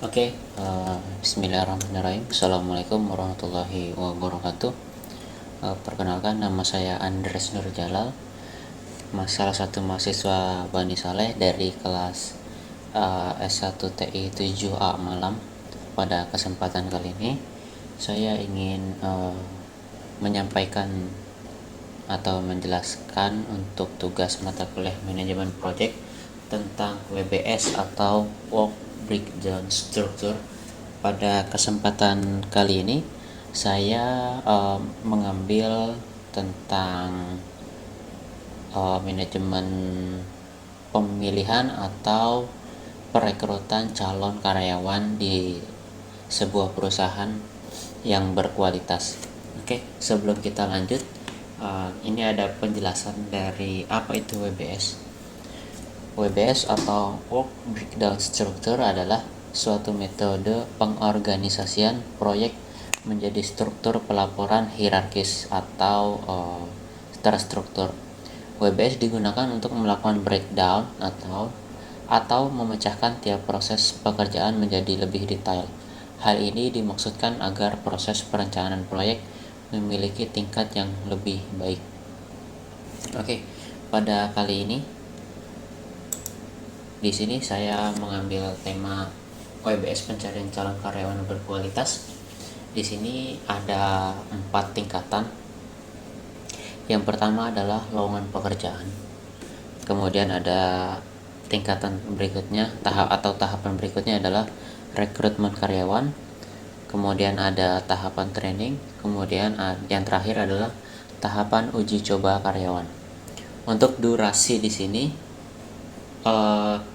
Oke, Bismillahirrahmanirrahim. Assalamualaikum warahmatullahi wabarakatuh. Perkenalkan, nama saya Andres Nur Jalal, salah satu mahasiswa Bani Saleh dari kelas S1 TI 7A Malam. Pada kesempatan kali ini, saya ingin menyampaikan atau menjelaskan untuk tugas mata kuliah manajemen project tentang WBS atau Work Breakdown Structure. Pada kesempatan kali ini saya mengambil tentang manajemen pemilihan atau perekrutan calon karyawan di sebuah perusahaan yang berkualitas. Oke, sebelum kita lanjut, ini ada penjelasan dari apa itu WBS. WBS atau Work Breakdown Structure adalah suatu metode pengorganisasian proyek menjadi struktur pelaporan hierarkis atau terstruktur. WBS digunakan untuk melakukan breakdown atau memecahkan tiap proses pekerjaan menjadi lebih detail. Hal ini dimaksudkan agar proses perencanaan proyek memiliki tingkat yang lebih baik. Oke, pada kali ini di sini saya mengambil tema WBS pencarian calon karyawan berkualitas. Di sini ada 4 tingkatan. Yang pertama adalah lowongan pekerjaan. Kemudian ada tingkatan berikutnya, tahapan berikutnya adalah rekrutmen karyawan. Kemudian ada tahapan training. Kemudian yang terakhir adalah tahapan uji coba karyawan. Untuk durasi di sini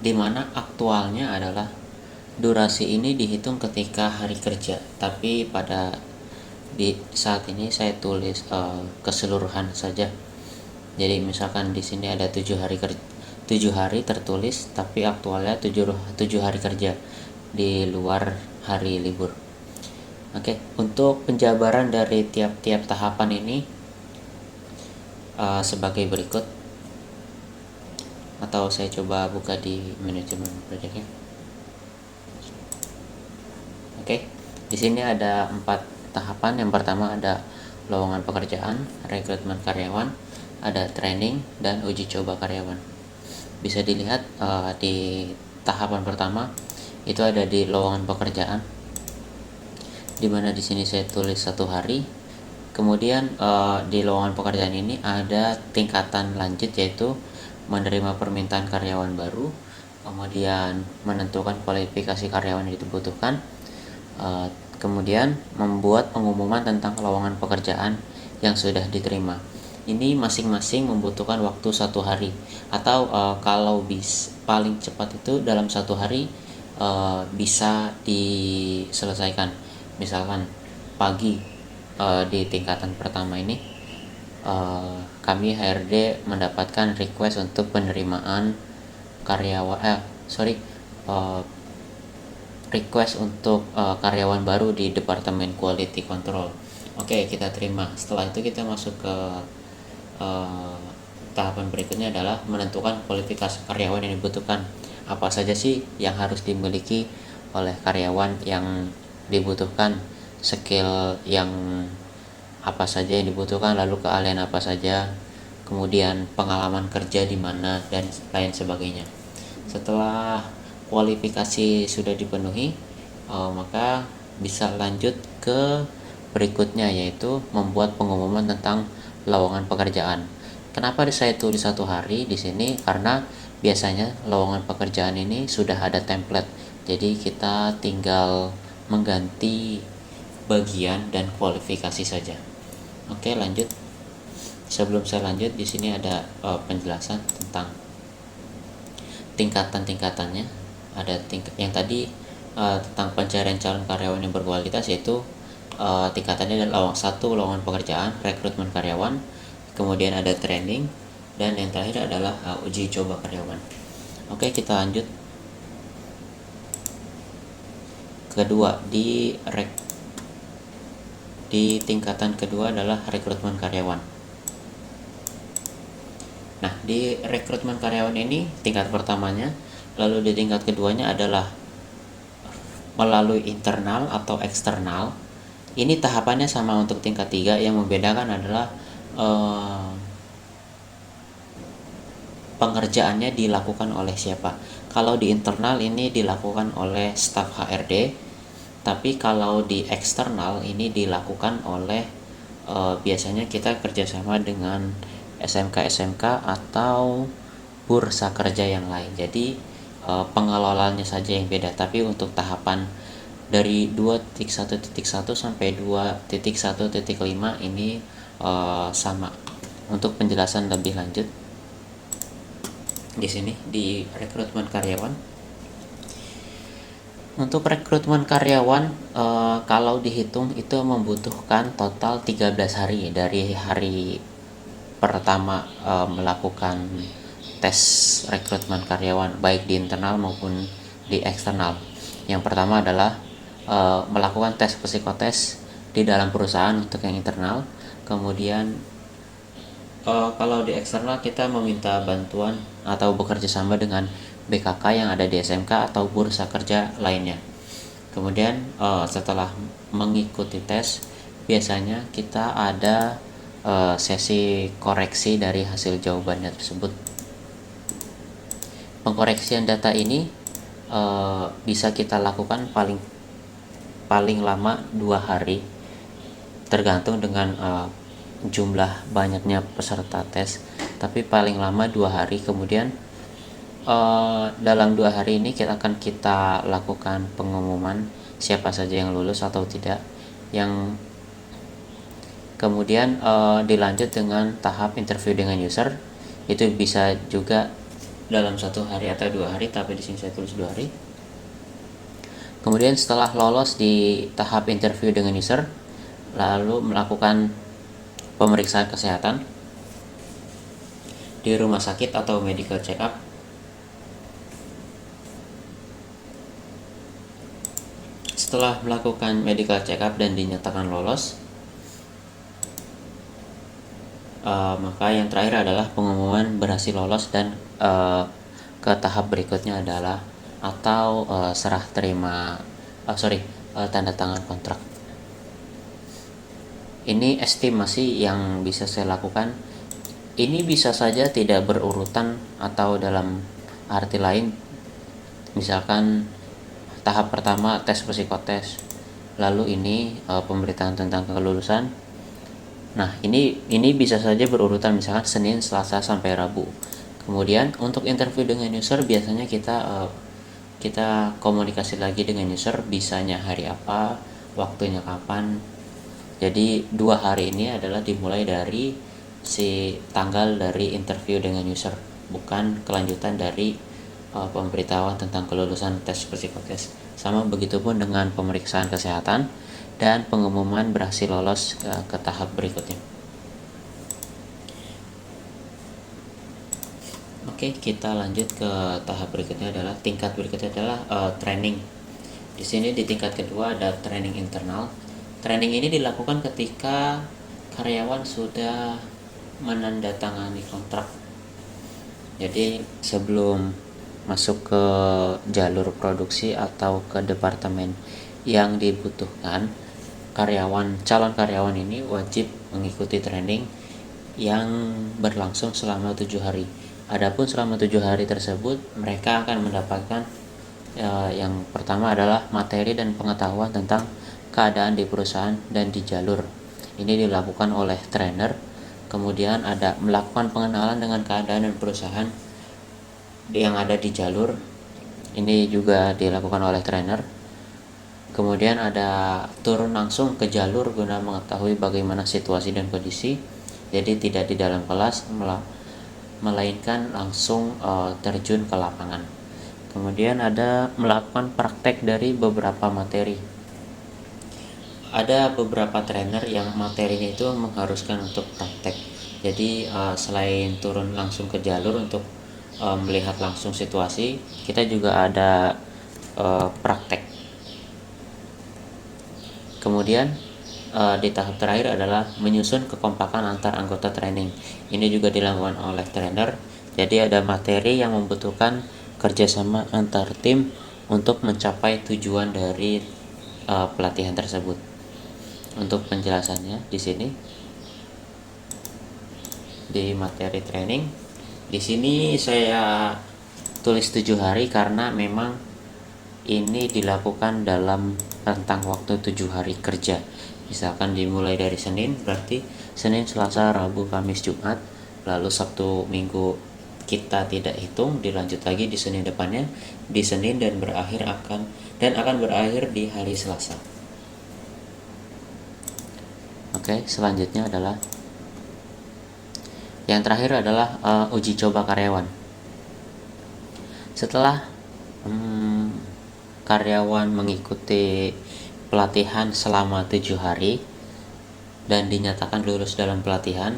di mana aktualnya adalah durasi ini dihitung ketika hari kerja, tapi di saat ini saya tulis keseluruhan saja. Jadi misalkan di sini ada 7 hari tertulis, tapi aktualnya 7 hari kerja di luar hari libur. Oke, untuk penjabaran dari tiap-tiap tahapan ini sebagai berikut, atau saya coba buka di manajemen projectnya. Oke, di sini ada 4 tahapan. Yang pertama ada lowongan pekerjaan, rekrutmen karyawan, ada training, dan uji coba karyawan. Bisa dilihat di tahapan pertama itu ada di lowongan pekerjaan, dimana di sini saya tulis 1 hari. Kemudian di lowongan pekerjaan ini ada tingkatan lanjut, yaitu menerima permintaan karyawan baru, kemudian menentukan kualifikasi karyawan yang dibutuhkan, kemudian membuat pengumuman tentang lowongan pekerjaan yang sudah diterima. Ini masing-masing membutuhkan waktu 1 hari, atau kalau paling cepat itu dalam 1 hari bisa diselesaikan. Misalkan pagi di tingkatan pertama ini kami HRD mendapatkan request untuk penerimaan request untuk karyawan baru di Departemen Quality Control. Oke, kita terima. Setelah itu kita masuk ke tahapan berikutnya adalah menentukan kualifikasi karyawan yang dibutuhkan. Apa saja sih yang harus dimiliki oleh karyawan yang dibutuhkan, skill yang apa saja yang dibutuhkan, lalu keahlian apa saja, kemudian pengalaman kerja di mana, dan lain sebagainya. Setelah kualifikasi sudah dipenuhi, maka bisa lanjut ke berikutnya, yaitu membuat pengumuman tentang lowongan pekerjaan. Kenapa saya tulis 1 hari di sini? Karena biasanya lowongan pekerjaan ini sudah ada template, jadi kita tinggal mengganti bagian dan kualifikasi saja. Oke, lanjut. Sebelum saya lanjut, di sini ada penjelasan tentang tingkatan-tingkatannya. Ada yang tadi tentang pencarian calon karyawan yang berkualitas, yaitu tingkatannya adalah 1 lowongan pekerjaan, rekrutmen karyawan, kemudian ada training, dan yang terakhir adalah uji coba karyawan. Oke, kita lanjut. Kedua, di tingkatan kedua adalah rekrutmen karyawan. Nah, di rekrutmen karyawan ini tingkat pertamanya, lalu di tingkat keduanya adalah melalui internal atau eksternal. Ini tahapannya sama untuk tingkat 3, yang membedakan adalah pengerjaannya dilakukan oleh siapa. Kalau di internal ini dilakukan oleh staf HRD, tapi kalau di eksternal ini dilakukan oleh biasanya kita kerjasama dengan SMK-SMK atau bursa kerja yang lain. Jadi pengelolaannya saja yang beda, tapi untuk tahapan dari 2.1.1 sampai 2.1.5 ini sama. Untuk penjelasan lebih lanjut di sini di rekrutmen karyawan. Untuk rekrutmen karyawan kalau dihitung itu membutuhkan total 13 hari dari hari pertama melakukan tes rekrutmen karyawan baik di internal maupun di eksternal. Yang pertama adalah melakukan tes psikotes di dalam perusahaan untuk yang internal. Kemudian kalau di eksternal kita meminta bantuan atau bekerja sama dengan BKK yang ada di SMK atau bursa kerja lainnya. Kemudian setelah mengikuti tes, biasanya kita ada sesi koreksi dari hasil jawabannya tersebut. Pengkoreksian data ini bisa kita lakukan paling lama 2 hari, tergantung dengan jumlah banyaknya peserta tes, tapi paling lama 2 hari. Kemudian dalam 2 hari ini akan kita lakukan pengumuman siapa saja yang lulus atau tidak, yang kemudian dilanjut dengan tahap interview dengan user. Itu bisa juga dalam 1 hari atau 2 hari, tapi di sini saya tulis 2 hari. Kemudian setelah lolos di tahap interview dengan user, lalu melakukan pemeriksaan kesehatan di rumah sakit atau medical check up. Setelah melakukan medical check up dan dinyatakan lolos, maka yang terakhir adalah pengumuman berhasil lolos dan ke tahap berikutnya adalah atau serah terima tanda tangan kontrak. Ini estimasi yang bisa saya lakukan. Ini bisa saja tidak berurutan atau dalam arti lain, misalkan tahap pertama tes psikotes, lalu ini pemberitaan tentang kelulusan. Nah, ini bisa saja berurutan, misalkan Senin, Selasa sampai Rabu. Kemudian untuk interview dengan user biasanya kita komunikasi lagi dengan user, bisanya hari apa, waktunya kapan. Jadi 2 hari ini adalah dimulai dari si tanggal dari interview dengan user, bukan kelanjutan dari pemberitahuan tentang kelulusan tes psikotes. Sama begitupun dengan pemeriksaan kesehatan dan pengumuman berhasil lolos ke tahap berikutnya. Oke, kita lanjut ke tahap berikutnya adalah tingkat berikutnya adalah training. Di sini di tingkat kedua ada training internal. Training ini dilakukan ketika karyawan sudah menandatangani kontrak. Jadi sebelum masuk ke jalur produksi atau ke departemen yang dibutuhkan, calon karyawan ini wajib mengikuti training yang berlangsung selama 7 hari. Adapun selama 7 hari tersebut mereka akan mendapatkan yang pertama adalah materi dan pengetahuan tentang keadaan di perusahaan dan di jalur. Ini dilakukan oleh trainer. Kemudian ada melakukan pengenalan dengan keadaan dan perusahaan yang ada di jalur. Ini juga dilakukan oleh trainer. Kemudian ada turun langsung ke jalur guna mengetahui bagaimana situasi dan kondisi. Jadi tidak di dalam kelas, melainkan langsung terjun ke lapangan. Kemudian ada melakukan praktek dari beberapa materi. Ada beberapa trainer yang materinya itu mengharuskan untuk praktek. Jadi selain turun langsung ke jalur untuk melihat langsung situasi, kita juga ada praktek. Kemudian di tahap terakhir adalah menyusun kekompakan antar anggota training. Ini juga dilakukan oleh trainer. Jadi ada materi yang membutuhkan kerjasama antar tim untuk mencapai tujuan dari pelatihan tersebut. Untuk penjelasannya di sini di materi training, di sini saya tulis 7 hari karena memang ini dilakukan dalam rentang waktu 7 hari kerja. Misalkan dimulai dari Senin, berarti Senin, Selasa, Rabu, Kamis, Jumat, lalu Sabtu, Minggu kita tidak hitung, dilanjut lagi di Senin depannya, di Senin, dan akan berakhir di hari Selasa. Oke, selanjutnya adalah yang terakhir adalah uji coba karyawan. Setelah karyawan mengikuti pelatihan selama 7 hari dan dinyatakan lulus dalam pelatihan,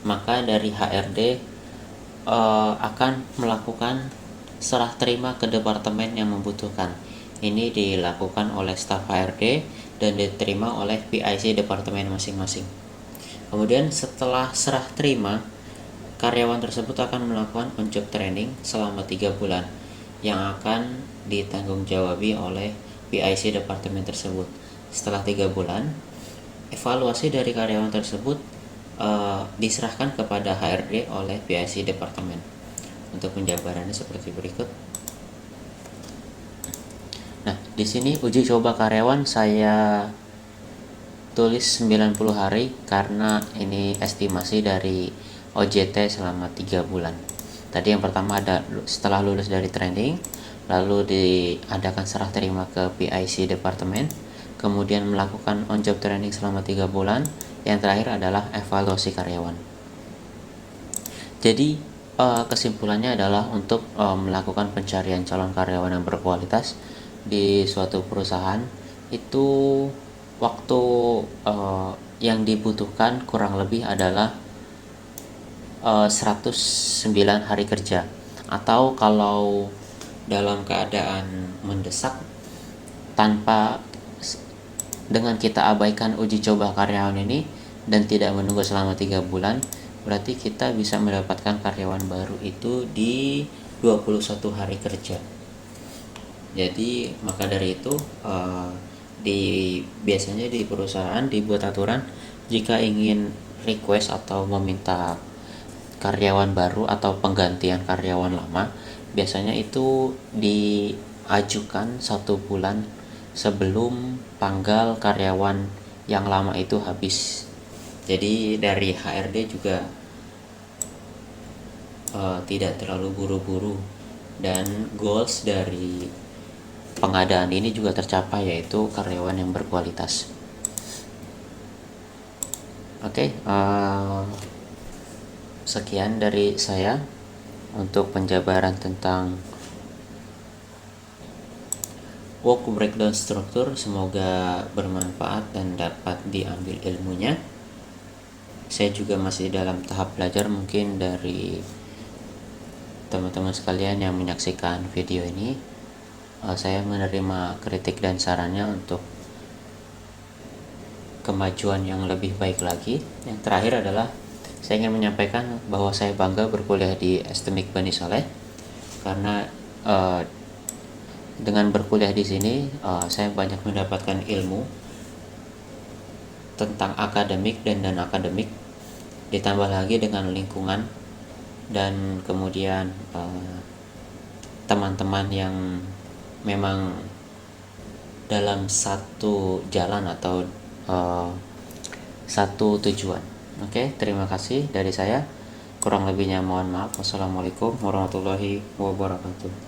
maka dari HRD akan melakukan serah terima ke departemen yang membutuhkan. Ini dilakukan oleh staf HRD dan diterima oleh PIC departemen masing-masing. Kemudian setelah serah terima, karyawan tersebut akan melakukan on-job training selama 3 bulan yang akan ditanggung-jawabi oleh PIC departemen tersebut. Setelah 3 bulan, evaluasi dari karyawan tersebut diserahkan kepada HRD oleh PIC departemen. Untuk penjabarannya seperti berikut. Nah, di sini uji coba karyawan saya tulis 90 hari karena ini estimasi dari OJT selama 3 bulan. Tadi yang pertama ada setelah lulus dari training, lalu diadakan serah terima ke PIC departemen, kemudian melakukan on job training selama 3 bulan, yang terakhir adalah evaluasi karyawan. Jadi kesimpulannya adalah untuk melakukan pencarian calon karyawan yang berkualitas di suatu perusahaan itu waktu yang dibutuhkan kurang lebih adalah 109 hari kerja, atau kalau dalam keadaan mendesak tanpa dengan kita abaikan uji coba karyawan ini dan tidak menunggu selama 3 bulan, berarti kita bisa mendapatkan karyawan baru itu di 21 hari kerja. Jadi maka dari itu biasanya di perusahaan dibuat aturan jika ingin request atau meminta karyawan baru atau penggantian karyawan lama, biasanya itu diajukan 1 bulan sebelum tanggal karyawan yang lama itu habis. Jadi dari HRD juga tidak terlalu buru-buru, dan goals dari pengadaan ini juga tercapai, yaitu karyawan yang berkualitas. Oke, sekian dari saya untuk penjabaran tentang work breakdown struktur. Semoga bermanfaat dan dapat diambil ilmunya. Saya juga masih dalam tahap belajar, mungkin dari teman-teman sekalian yang menyaksikan video ini saya menerima kritik dan sarannya untuk kemajuan yang lebih baik lagi. Yang terakhir adalah saya ingin menyampaikan bahwa saya bangga berkuliah di STMIK Bani Saleh, karena dengan berkuliah di sini saya banyak mendapatkan ilmu tentang akademik dan non-akademik, ditambah lagi dengan lingkungan dan kemudian teman-teman yang memang dalam satu jalan atau satu tujuan. Oke, terima kasih dari saya. Kurang lebihnya mohon maaf. Wassalamualaikum warahmatullahi wabarakatuh.